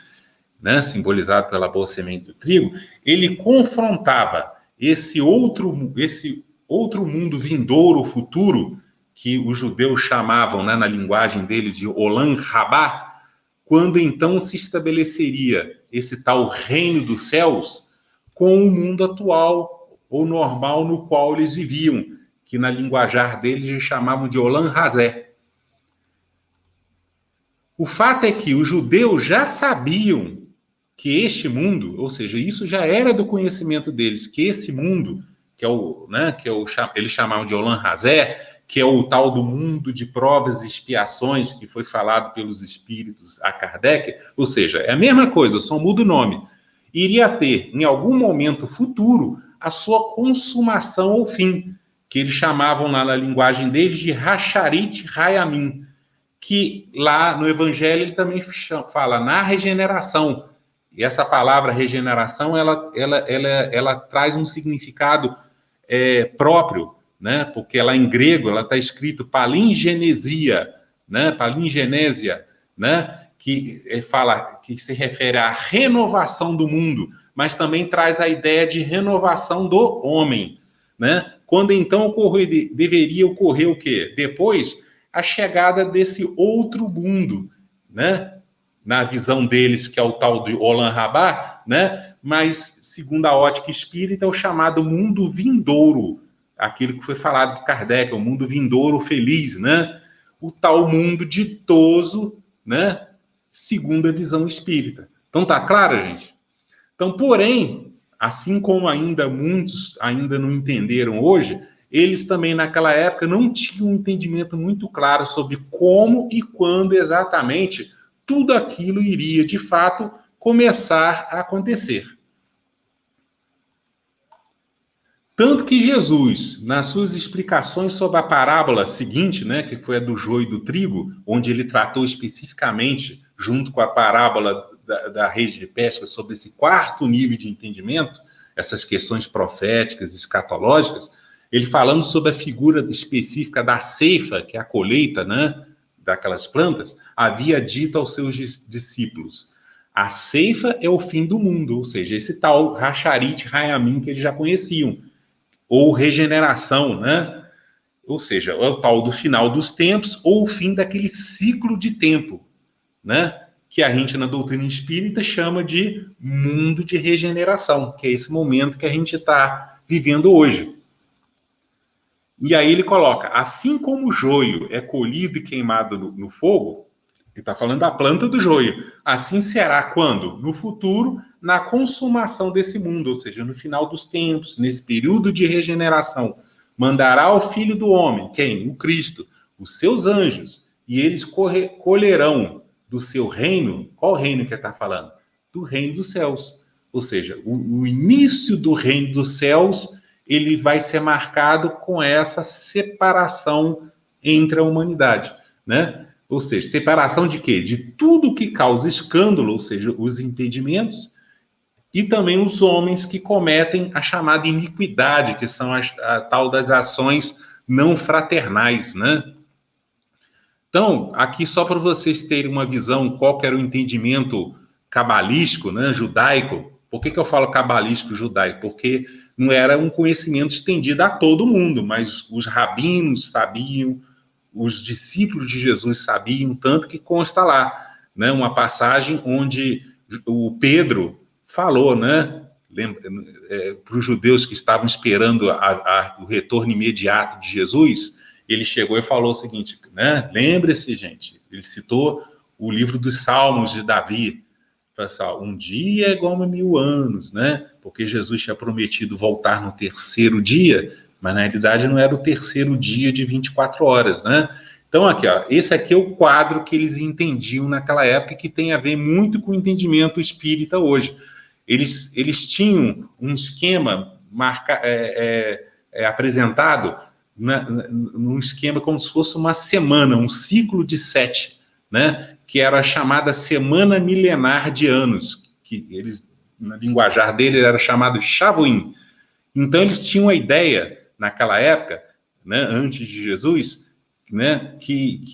né, simbolizado pela boa semente do trigo, ele confrontava esse outro mundo vindouro, futuro, que os judeus chamavam, né, na linguagem dele, de Olam Rabá, quando então se estabeleceria esse tal reino dos céus com o mundo atual ou normal no qual eles viviam, que na linguajar deles eles chamavam de Olam Hazé. O fato é que os judeus já sabiam que este mundo, ou seja, isso já era do conhecimento deles, que esse mundo, eles chamavam de Olam Hazé, que é o tal do mundo de provas e expiações, que foi falado pelos espíritos a Kardec, ou seja, é a mesma coisa, só muda o nome, iria ter, em algum momento futuro, a sua consumação ou fim, que eles chamavam lá na linguagem deles de Hasharit Hayamim, que lá no Evangelho ele também fala na regeneração. E essa palavra regeneração, ela traz um significado próprio, né? Porque ela em grego, ela está escrito palingenesia, né? Palingenésia, né? Que fala, que se refere à renovação do mundo, mas também traz a ideia de renovação do homem, né? Quando então deveria ocorrer o quê? Depois, a chegada desse outro mundo, né? Na visão deles, que é o tal de Olam Rabá, né? Mas, segundo a ótica espírita, é o chamado mundo vindouro, aquilo que foi falado por Kardec, o mundo vindouro feliz, né? O tal mundo ditoso, né? Segundo a visão espírita. Então, tá claro, gente? Então, porém, assim como ainda muitos ainda não entenderam hoje, eles também naquela época não tinham um entendimento muito claro sobre como e quando exatamente tudo aquilo iria, de fato, começar a acontecer. Tanto que Jesus, nas suas explicações sobre a parábola seguinte, né, que foi a do joio e do trigo, onde ele tratou especificamente, junto com a parábola da rede de pesca, sobre esse quarto nível de entendimento, essas questões proféticas, escatológicas, ele falando sobre a figura específica da ceifa, que é a colheita, né, daquelas plantas, havia dito aos seus discípulos: a ceifa é o fim do mundo, ou seja, esse tal Hasharit Hayamim que eles já conheciam, ou regeneração, né? Ou seja, é o tal do final dos tempos, ou o fim daquele ciclo de tempo, né? Que a gente na doutrina espírita chama de mundo de regeneração, que é esse momento que a gente está vivendo hoje. E aí ele coloca, assim como o joio é colhido e queimado no fogo, ele está falando da planta do joio, assim será quando? No futuro, na consumação desse mundo, ou seja, no final dos tempos, nesse período de regeneração, mandará ao Filho do Homem, quem? O Cristo, os seus anjos, e eles colherão do seu reino. Qual reino que ele está falando? Do reino dos céus. Ou seja, o início do reino dos céus, ele vai ser marcado com essa separação entre a humanidade, né? Ou seja, separação de quê? De tudo que causa escândalo, ou seja, os impedimentos, e também os homens que cometem a chamada iniquidade, que são a tal das ações não fraternais, né? Então, aqui só para vocês terem uma visão, qual que era o entendimento cabalístico, né, judaico. Por que eu falo cabalístico judaico? Porque não era um conhecimento estendido a todo mundo, mas os rabinos sabiam, os discípulos de Jesus sabiam, tanto que consta lá, né, uma passagem onde o Pedro falou, né, para os judeus que estavam esperando o retorno imediato de Jesus, ele chegou e falou o seguinte, né, lembre-se, gente, ele citou o livro dos Salmos de Davi, pessoal, um dia é igual a 1000 anos, né, porque Jesus tinha prometido voltar no terceiro dia, mas na realidade não era o terceiro dia de 24 horas, né? Então aqui, ó, esse aqui é o quadro que eles entendiam naquela época, que tem a ver muito com o entendimento espírita hoje. Eles tinham um esquema apresentado num esquema como se fosse uma semana, um ciclo de 7, né? Que era a chamada Semana Milenar de Anos, que eles, na linguajar dele, era chamado Shavuim. Então eles tinham a ideia, naquela época, né, antes de Jesus, né, que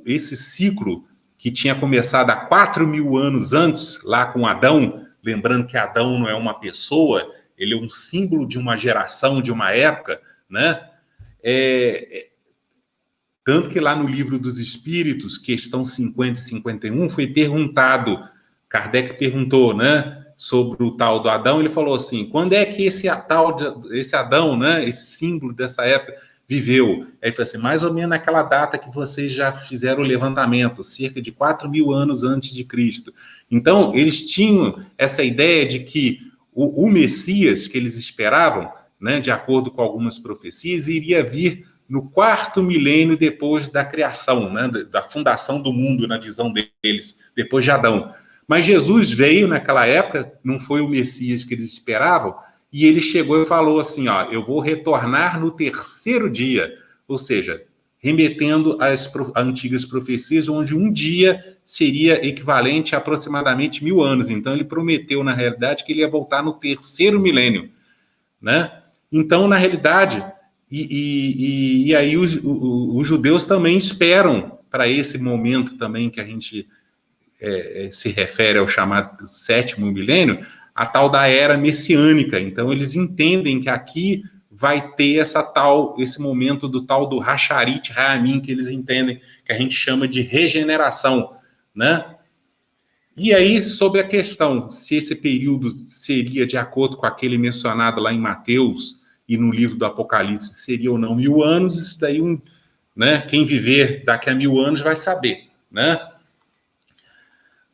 esse ciclo que tinha começado há 4.000 anos antes, lá com Adão, lembrando que Adão não é uma pessoa, ele é um símbolo de uma geração, de uma época, né? Tanto que lá no Livro dos Espíritos, questão 50 e 51, foi perguntado, Kardec perguntou, né, sobre o tal do Adão, ele falou assim, quando é que esse Adão, né, esse símbolo dessa época, viveu? Aí ele falou assim, mais ou menos naquela data que vocês já fizeram o levantamento, cerca de 4.000 anos antes de Cristo. Então, eles tinham essa ideia de que o Messias que eles esperavam, né, de acordo com algumas profecias, iria vir no 4º milênio depois da criação, né, da fundação do mundo, na visão deles, depois de Adão. Mas Jesus veio naquela época, não foi o Messias que eles esperavam, e ele chegou e falou assim, ó, eu vou retornar no terceiro dia, ou seja, remetendo às antigas profecias, onde um dia seria equivalente a aproximadamente 1000 anos. Então ele prometeu, na realidade, que ele ia voltar no terceiro milênio, né? Então, na realidade, e aí os judeus também esperam para esse momento também que a gente se refere ao chamado 7º milênio, a tal da era messiânica. Então, eles entendem que aqui vai ter esse momento do tal do Hasharit Ha'amim, que eles entendem, que a gente chama de regeneração, né? E aí, sobre a questão, se esse período seria de acordo com aquele mencionado lá em Mateus e no livro do Apocalipse, seria ou não 1000 anos, isso daí, né, quem viver daqui a 1000 anos vai saber, né?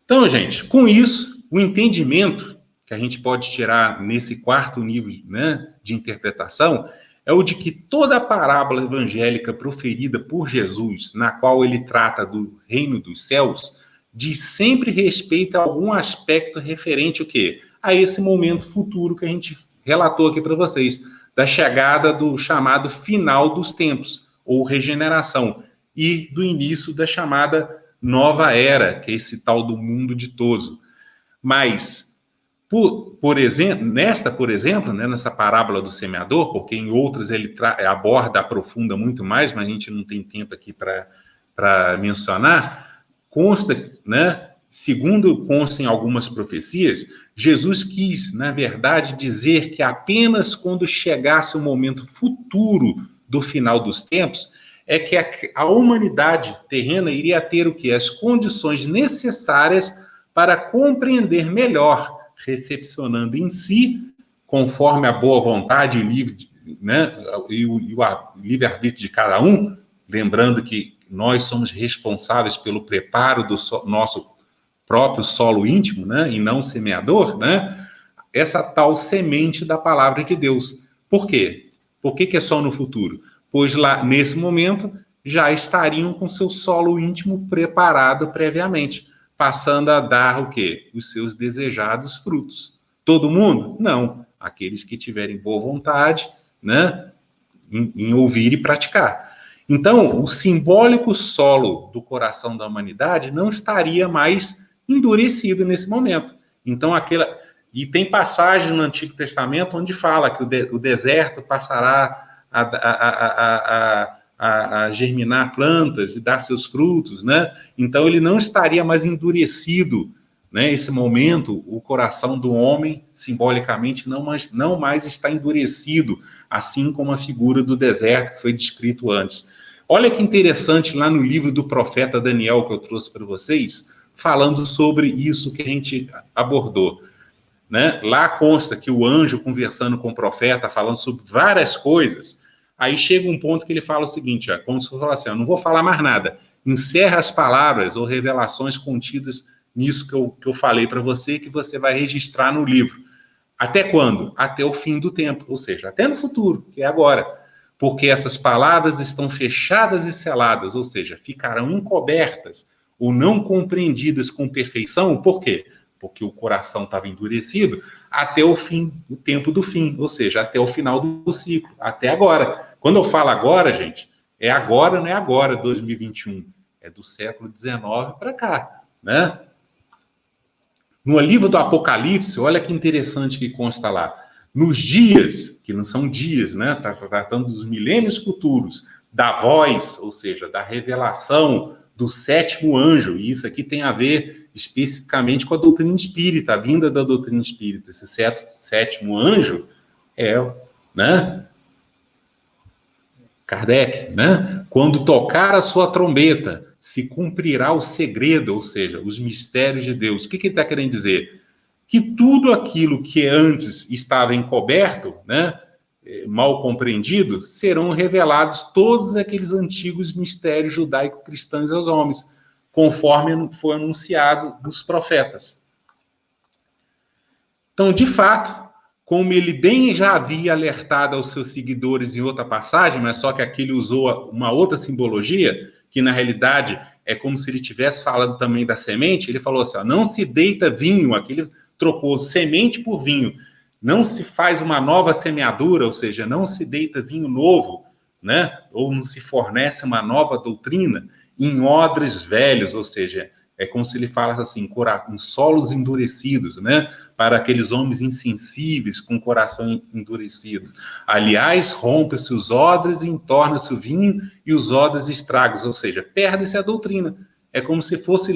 Então, gente, com isso, o entendimento que a gente pode tirar nesse 4º nível, né, de interpretação é o de que toda a parábola evangélica proferida por Jesus, na qual ele trata do reino dos céus, diz sempre respeito a algum aspecto referente o quê? A esse momento futuro que a gente relatou aqui para vocês, da chegada do chamado final dos tempos, ou regeneração, e do início da chamada nova era, que é esse tal do mundo ditoso. Mas, por exemplo, né, nessa parábola do semeador, porque em outras ele aborda, aprofunda muito mais, mas a gente não tem tempo aqui para mencionar, consta, né, segundo consta em algumas profecias, Jesus quis, na verdade, dizer que apenas quando chegasse o momento futuro do final dos tempos, é que a humanidade terrena iria ter o quê? As condições necessárias para compreender melhor, recepcionando em si, conforme a boa vontade e o livre-arbítrio de cada um, lembrando que nós somos responsáveis pelo preparo do nosso próprio solo íntimo, né, e não semeador, né, essa tal semente da palavra de Deus. Por quê? Por que é só no futuro? Pois lá, nesse momento, já estariam com seu solo íntimo preparado previamente, passando a dar o quê? Os seus desejados frutos. Todo mundo? Não. Aqueles que tiverem boa vontade, né, em ouvir e praticar. Então, o simbólico solo do coração da humanidade não estaria mais endurecido nesse momento. Então, e tem passagem no Antigo Testamento onde fala que o deserto passará a germinar plantas e dar seus frutos, né? Então, ele não estaria mais endurecido né, esse momento, o coração do homem, simbolicamente, não mais está endurecido, assim como a figura do deserto que foi descrito antes. Olha que interessante, lá no livro do profeta Daniel, que eu trouxe para vocês, falando sobre isso que a gente abordou. Né? Lá consta que o anjo conversando com o profeta, falando sobre várias coisas, aí chega um ponto que ele fala o seguinte, ó, como se fosse assim, eu não vou falar mais nada, encerra as palavras ou revelações contidas nisso que eu falei para você, que você vai registrar no livro. Até quando? Até o fim do tempo, ou seja, até no futuro, que é agora. Porque essas palavras estão fechadas e seladas, ou seja, ficarão encobertas ou não compreendidas com perfeição. Por quê? Porque o coração estava endurecido até o fim, o tempo do fim, ou seja, até o final do ciclo, até agora. Quando eu falo agora, gente, é agora, não é agora, 2021, é do século XIX para cá, né? No livro do Apocalipse, olha que interessante que consta lá. Nos dias, que não são dias, né? Está tratando dos milênios futuros, da voz, ou seja, da revelação do sétimo anjo. E isso aqui tem a ver especificamente com a doutrina espírita, a vinda da doutrina espírita. Esse sétimo anjo é, né? Kardec, né? Quando tocar a sua trombeta, se cumprirá o segredo, ou seja, os mistérios de Deus. O que ele está querendo dizer? Que tudo aquilo que antes estava encoberto, né, mal compreendido, serão revelados todos aqueles antigos mistérios judaico-cristãos aos homens, conforme foi anunciado dos profetas. Então, de fato, como ele bem já havia alertado aos seus seguidores em outra passagem, mas só que aqui ele usou uma outra simbologia, que na realidade é como se ele estivesse falando também da semente, ele falou assim, ó, não se deita vinho, aqui ele trocou semente por vinho, não se faz uma nova semeadura, ou seja, não se deita vinho novo, né? Ou não se fornece uma nova doutrina em odres velhos, ou seja, é como se ele falasse assim, em solos endurecidos, né? Para aqueles homens insensíveis, com o coração endurecido. Aliás, rompe-se os odres e entorna-se o vinho e os odres estragos, ou seja, perde-se a doutrina. É como se fosse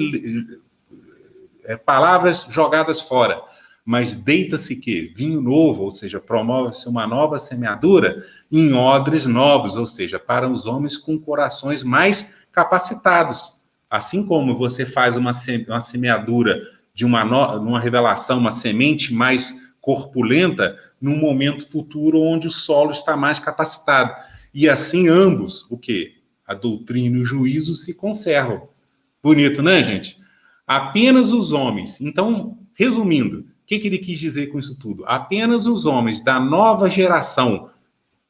palavras jogadas fora. Mas deita-se que? Vinho novo, ou seja, promove-se uma nova semeadura em odres novos, ou seja, para os homens com corações mais capacitados. Assim como você faz uma semeadura de uma revelação, uma semente mais corpulenta, num momento futuro onde o solo está mais capacitado. E assim ambos, o quê? A doutrina e o juízo se conservam. Bonito, né, gente? Apenas os homens. Então, resumindo, o que ele quis dizer com isso tudo? Apenas os homens da nova geração,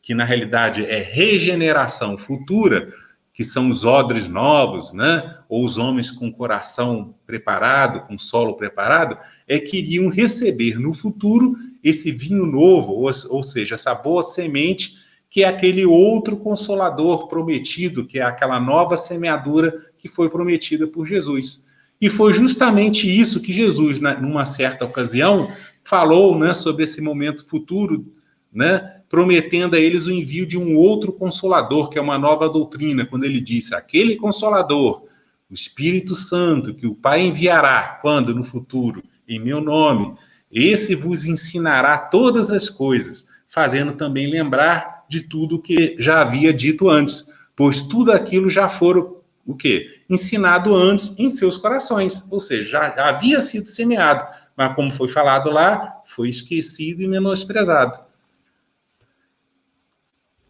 que na realidade é regeneração futura, que são os odres novos, né? Ou os homens com coração preparado, com solo preparado, é que iriam receber no futuro esse vinho novo, ou seja, essa boa semente, que é aquele outro consolador prometido, que é aquela nova semeadura que foi prometida por Jesus. E foi justamente isso que Jesus, numa certa ocasião, falou, né, sobre esse momento futuro, né, prometendo a eles o envio de um outro consolador, que é uma nova doutrina, quando ele disse, aquele consolador, o Espírito Santo, que o Pai enviará, quando? No futuro, em meu nome, esse vos ensinará todas as coisas, fazendo também lembrar de tudo que já havia dito antes, pois tudo aquilo já foram, o quê? Ensinado antes em seus corações, ou seja, já havia sido semeado, mas como foi falado lá, foi esquecido e menosprezado.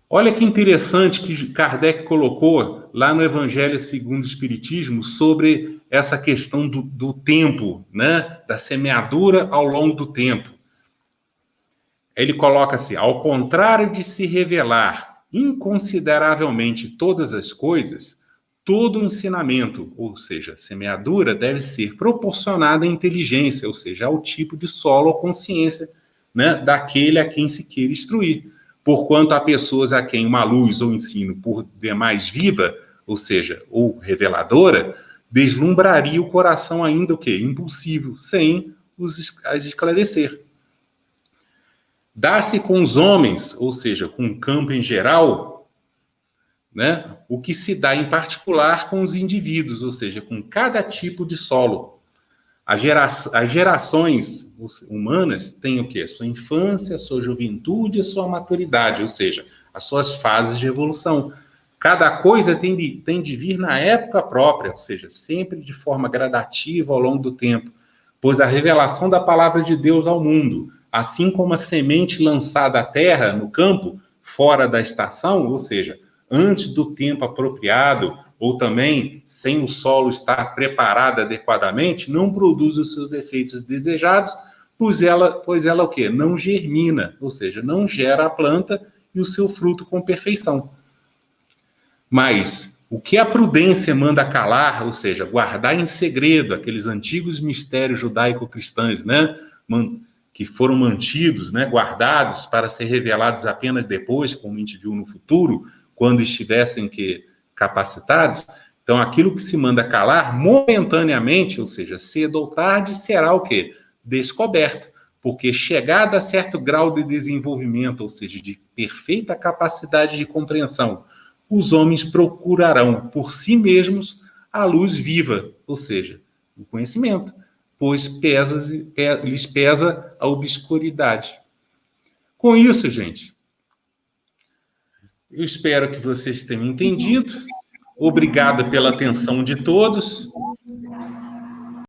Olha que interessante que Kardec colocou lá no Evangelho segundo o Espiritismo sobre essa questão do tempo, né? Da semeadura ao longo do tempo. Ele coloca assim, ao contrário de se revelar inconsideravelmente todas as coisas, todo ensinamento, ou seja, semeadura, deve ser proporcionada à inteligência, ou seja, ao tipo de solo ou consciência, né? Daquele a quem se queira instruir. Porquanto há pessoas a quem uma luz ou ensino por demais viva, ou seja, ou reveladora, deslumbraria o coração ainda o quê? Impulsivo, sem as esclarecer. Dá-se com os homens, ou seja, com o campo em geral, né, o que se dá em particular com os indivíduos, ou seja, com cada tipo de solo. As gerações humanas têm o quê? Sua infância, sua juventude e sua maturidade, ou seja, as suas fases de evolução. Cada coisa tem de vir na época própria, ou seja, sempre de forma gradativa ao longo do tempo, pois a revelação da palavra de Deus ao mundo, assim como a semente lançada à terra, no campo, fora da estação, ou seja, antes do tempo apropriado, ou também sem o solo estar preparado adequadamente, não produz os seus efeitos desejados, pois ela o quê? Não germina, ou seja, não gera a planta e o seu fruto com perfeição. Mas o que a prudência manda calar, ou seja, guardar em segredo aqueles antigos mistérios judaico-cristãos, né, que foram mantidos, né, guardados para ser revelados apenas depois, como a gente viu no futuro, quando estivessem capacitados. Então, aquilo que se manda calar, momentaneamente, ou seja, cedo ou tarde, será o quê? Descoberto. Porque chegada a certo grau de desenvolvimento, ou seja, de perfeita capacidade de compreensão, os homens procurarão por si mesmos a luz viva, ou seja, o conhecimento, pois lhes pesa a obscuridade. Com isso, gente, eu espero que vocês tenham entendido. Obrigado pela atenção de todos.